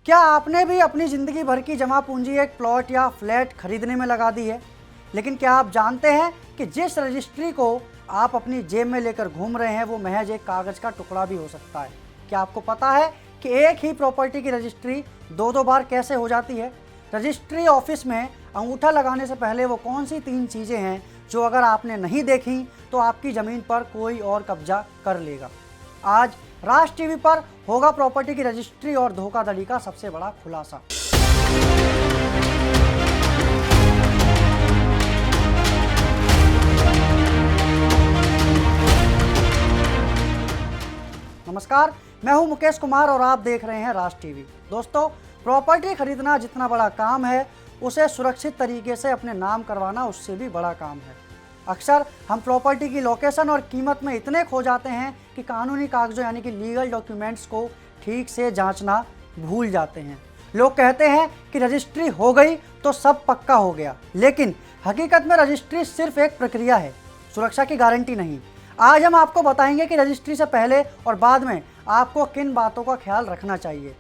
क्या आपने भी अपनी ज़िंदगी भर की जमा पूंजी एक प्लॉट या फ्लैट खरीदने में लगा दी है? लेकिन क्या आप जानते हैं कि जिस रजिस्ट्री को आप अपनी जेब में लेकर घूम रहे हैं वो महज एक कागज़ का टुकड़ा भी हो सकता है। क्या आपको पता है कि एक ही प्रॉपर्टी की रजिस्ट्री दो बार कैसे हो जाती है? रजिस्ट्री ऑफिस में अंगूठा लगाने से पहले वो कौन सी 3 चीज़ें हैं जो अगर आपने नहीं देखी तो आपकी ज़मीन पर कोई और कब्जा कर लेगा। आज राज टीवी पर होगा प्रॉपर्टी की रजिस्ट्री और धोखाधड़ी का सबसे बड़ा खुलासा। नमस्कार, मैं हूं मुकेश कुमार और आप देख रहे हैं राज टीवी। दोस्तों, प्रॉपर्टी खरीदना जितना बड़ा काम है उसे सुरक्षित तरीके से अपने नाम करवाना उससे भी बड़ा काम है। अक्सर हम प्रॉपर्टी की लोकेशन और कीमत में इतने खो जाते हैं कि कानूनी कागजों यानी कि लीगल डॉक्यूमेंट्स को ठीक से जांचना भूल जाते हैं। लोग कहते हैं कि रजिस्ट्री हो गई तो सब पक्का हो गया, लेकिन हकीकत में रजिस्ट्री सिर्फ एक प्रक्रिया है, सुरक्षा की गारंटी नहीं। आज हम आपको बताएंगे कि रजिस्ट्री से पहले और बाद में आपको किन बातों का ख्याल रखना चाहिए।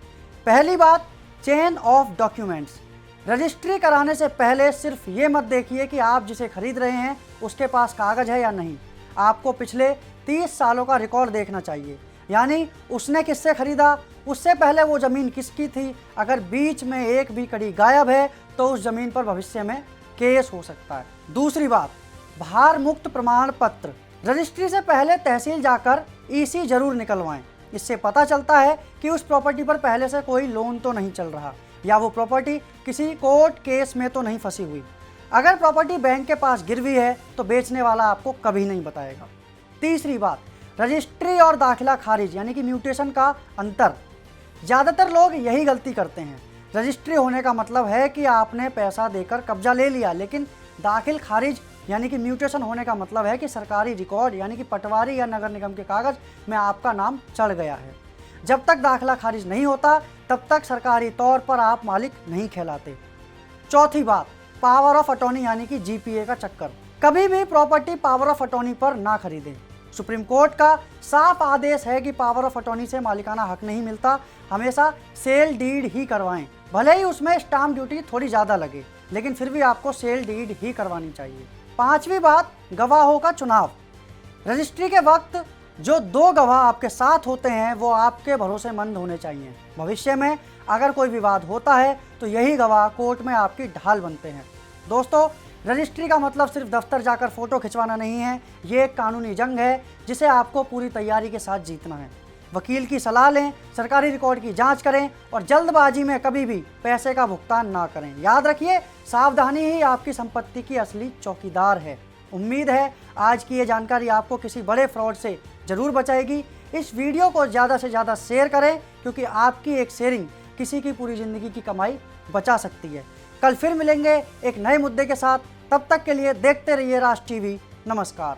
पहली बात, चेन ऑफ डॉक्यूमेंट्स। रजिस्ट्री कराने से पहले सिर्फ ये मत देखिए कि आप जिसे खरीद रहे हैं उसके पास कागज़ है या नहीं। आपको पिछले 30 सालों का रिकॉर्ड देखना चाहिए, यानी उसने किससे खरीदा, उससे पहले वो ज़मीन किसकी थी। अगर बीच में एक भी कड़ी गायब है तो उस ज़मीन पर भविष्य में केस हो सकता है। दूसरी बात, भार मुक्त प्रमाण पत्र। रजिस्ट्री से पहले तहसील जाकर ईसी जरूर निकलवाएं। इससे पता चलता है कि उस प्रॉपर्टी पर पहले से कोई लोन तो नहीं चल रहा या वो प्रॉपर्टी किसी कोर्ट केस में तो नहीं फंसी हुई। अगर प्रॉपर्टी बैंक के पास गिरवी है तो बेचने वाला आपको कभी नहीं बताएगा। तीसरी बात, रजिस्ट्री और दाखिला खारिज यानी कि म्यूटेशन का अंतर। ज़्यादातर लोग यही गलती करते हैं। रजिस्ट्री होने का मतलब है कि आपने पैसा देकर कब्जा ले लिया, लेकिन दाखिल खारिज यानी कि म्यूटेशन होने का मतलब है कि सरकारी रिकॉर्ड यानी कि पटवारी या नगर निगम के कागज़ में आपका नाम चढ़ गया है। जब तक दाखिला खारिज नहीं होता तब तक सरकारी तौर पर आप मालिक नहीं कहलाते। चौथी बात, पावर ऑफ अटॉर्नी यानी कि जीपीए का चक्कर। कभी भी प्रॉपर्टी पावर ऑफ अटॉर्नी पर ना खरीदें। सुप्रीम कोर्ट का साफ आदेश है कि पावर ऑफ अटॉर्नी से मालिकाना हक नहीं मिलता। हमेशा सेल डीड ही करवाएं। भले ही उसमें स्टाम्प ड्यूटी थोड़ी ज़्यादा लगे, लेकिन फिर भी आपको सेल डीड ही करवानी चाहिए। पांचवी बात, गवाहों का चुनाव। रजिस्ट्री के वक्त जो 2 गवाह आपके साथ होते हैं वो आपके भरोसेमंद होने चाहिए। भविष्य में अगर कोई विवाद होता है तो यही गवाह कोर्ट में आपकी ढाल बनते हैं। दोस्तों, रजिस्ट्री का मतलब सिर्फ दफ्तर जाकर फ़ोटो खिंचवाना नहीं है, ये एक कानूनी जंग है जिसे आपको पूरी तैयारी के साथ जीतना है। वकील की सलाह लें, सरकारी रिकॉर्ड की जांच करें और जल्दबाजी में कभी भी पैसे का भुगतान ना करें। याद रखिए, सावधानी ही आपकी संपत्ति की असली चौकीदार है। उम्मीद है आज की ये जानकारी आपको किसी बड़े फ्रॉड से ज़रूर बचाएगी। इस वीडियो को ज़्यादा से ज़्यादा शेयर करें, क्योंकि आपकी एक शेयरिंग किसी की पूरी ज़िंदगी की कमाई बचा सकती है। कल फिर मिलेंगे एक नए मुद्दे के साथ। तब तक के लिए देखते रहिए राज टीवी। नमस्कार।